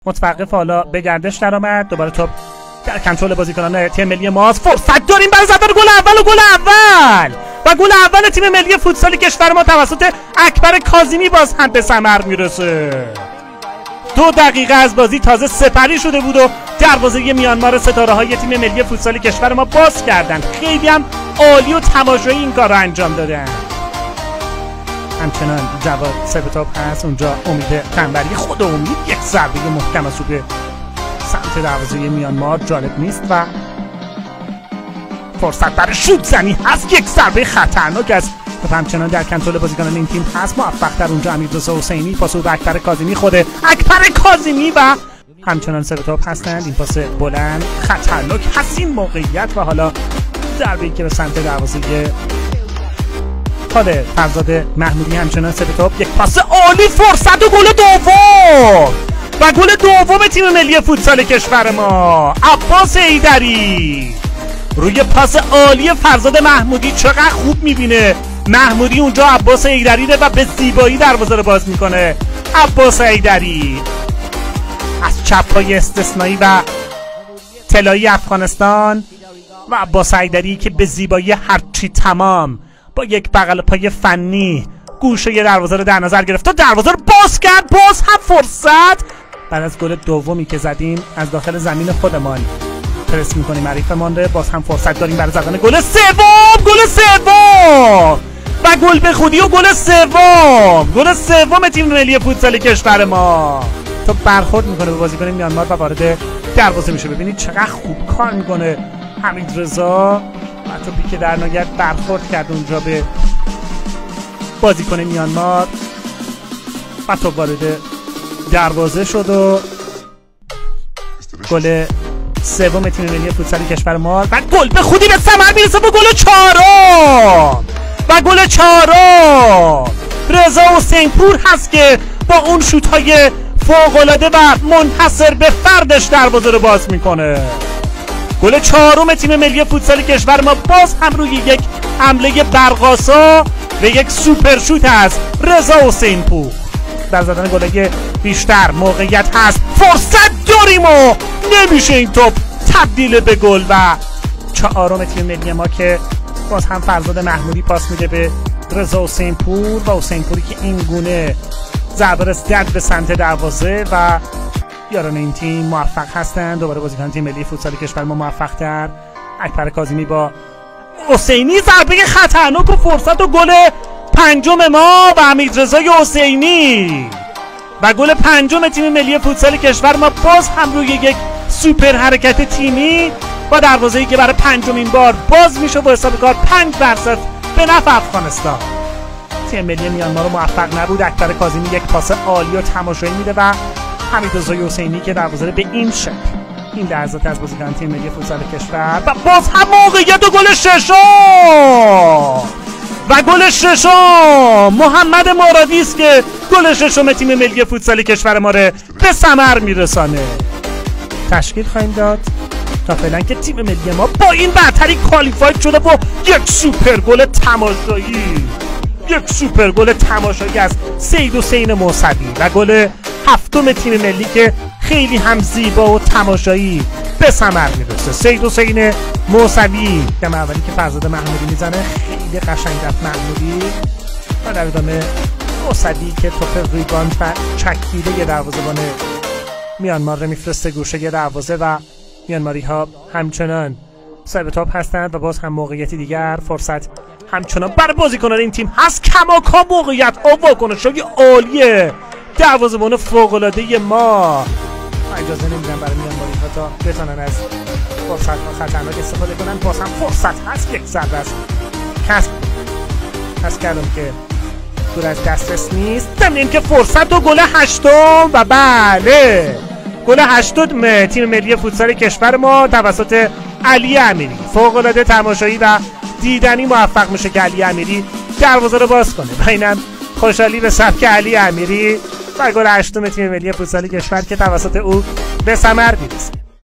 متوقف حالا به گردش درآمد. دوباره توپ در کنترل بازیکنان تیم ملی ماست. فرصت داریم برای زدن گل اول و گل اول تیم ملی فوتسال کشور ما توسط اکبر کاظمی باز هم به ثمر میرسه. 2 دقیقه از بازی تازه سپری شده بود و دروازه میانمار ستاره‌های تیم ملی فوتسال کشور ما باز کردن. خیلی هم عالی و تماشایی این کار رو انجام دادن. همچنان جواد سر به توپ هست اونجا. امید قنبری، خود امید یک ضربه محکم از سوی سمت دروازه میانمار جالب نیست و فرصت برای شوت زنی هست. یک ضربه خطرناک از همچنان در کنترل بازیکنان این تیم هست. موفق در اونجا امیررضا حسینی، پاس به اکبر کاظمی، خود اکبر کاظمی و همچنان سر به توپ هستند. این پاس بلند خطرناک هست این موقعیت و حالا ضربه‌ای که به سمت دروازه خود فرزاد محمودی. همچنان سر به توپ، یک پاس عالی، فرصت و گل دوم و گل دوم تیم ملی فوتسال کشور ما. عباس حیدری روی پاس عالی فرزاد محمودی چقدر خوب میبینه محمودی اونجا عباس حیدری و به زیبایی دروازه رو باز میکنه. عباس حیدری از چپ‌های استثنایی و طلایی افغانستان و عباس حیدری که به زیبایی هرچی تمام با یک بغل پای فنی گوشه دروازه رو در نظر گرفت و دروازه رو باز کرد. باز هم فرصت بعد از گل دومی که زدیم از داخل زمین خودمان پرس میکنیم حریفمان رو. باز هم فرصت داریم برای زدن گل سوم و گل به خودی و گل سوم تیم ملی فوتسال کشور ما. تو برخورد میکنه به بازیکن میانمار و وارد دروازه میشه. ببینید چقدر خوب کار میکنه حمیدرضا و توپی که در نهایت برخورد کرد اونجا به بازیکن میانمار و تو وارد دروازه شد و گل سوم تیم ملی فوتسال کشور ما و گل به خودی به ثمر میرسه و گل چهارم رضا حسینپور هست که با اون شوت‌های فوق‌العاده و منحصر به فردش دروازه رو باز میکنه. گل چهارم تیم ملی فوتسال کشور ما باز هم روی یک حمله برق‌آسا و یک سوپر شوت از رضا حسینپور. در زدن گل‌های بیشتر موقعیت هست، فرصت داریم و نمیشه این توپ تبدیل به گل و چهارم تیم ملی ما که باز هم فرزاد محمودی پاس میده به رضا حسینپور و حسینپوری که این گونه ضربه رسید به سمت دروازه و یاران این تیم موفق هستند. دوباره بازیکن تیم ملی فوتسال کشور ما موفق تر. اکبر کاظمی با حسینی ضربه خطرناک و فرصت و گل پنجم ما و حمیدرضا حسینی و گل پنجم تیم ملی فوتسال کشور ما باز هم روی یک سوپر حرکت تیمی با دروازه‌ای که برای پنجمین بار باز میشه با حساب کار 5-0 به نفع افغانستان. تیم ملی میانمار رو موفق نبود. اکبر کاظمی یک پاس عالی و تماشایی میده و حمیدرضا حسینی که دروازه رو به این شکل این لحظات از بازیکن تیم ملی فوتسال کشور و باز هم موقعیت و گل ششم محمد مرادی است که گل ششم تیم ملی فوتسال کشور ما رو به ثمر میرسانه. تشکیل خواهیم داد تا فعلا که تیم ملی ما با این برتری کوالیفاید شده و یک سوپر گل تماشایی از سید حسین موسوی و گل هفتم تیم ملی که خیلی هم زیبا و تماشایی به ثمر میرسه. سید حسین موسوی دم اولی که فرزاد محمودی میزنه خیلی قشنگ رفت محمودی و در ادامه موسوی که توپ ریباند و چکیده دروازه‌بان میانمار رو میفرسته گوشه دروازه و میانماری ها همچنان سر به توپ هستند و باز هم موقعیتی دیگر فرصت همچنان برای بازیکنان این تیم هست. کماکان موقعیت ها واکنش‌های عالیه دروازه‌بان فوق‌العاده ما. اجازه نمیدن برای میانماری ها تا بتونن از فرصت ها خطرناک استفاده کنن. باز هم فرصت هست، یک ضربه است کسب کردم که دور از دسترس نیست. ضمن که فرصت و گل هشتم و بله گل هشتم تیم ملی فوتسال کشور ما توسط علی امیری فوق‌العاده تماشایی و دیدنی موفق میشه که علی امیری دروازه رو باز کنه و اینم خوشحالی به سبک علی امیری و گل هشتم تیم ملی فوتسال کشور که توسط او به ثمر میرسه.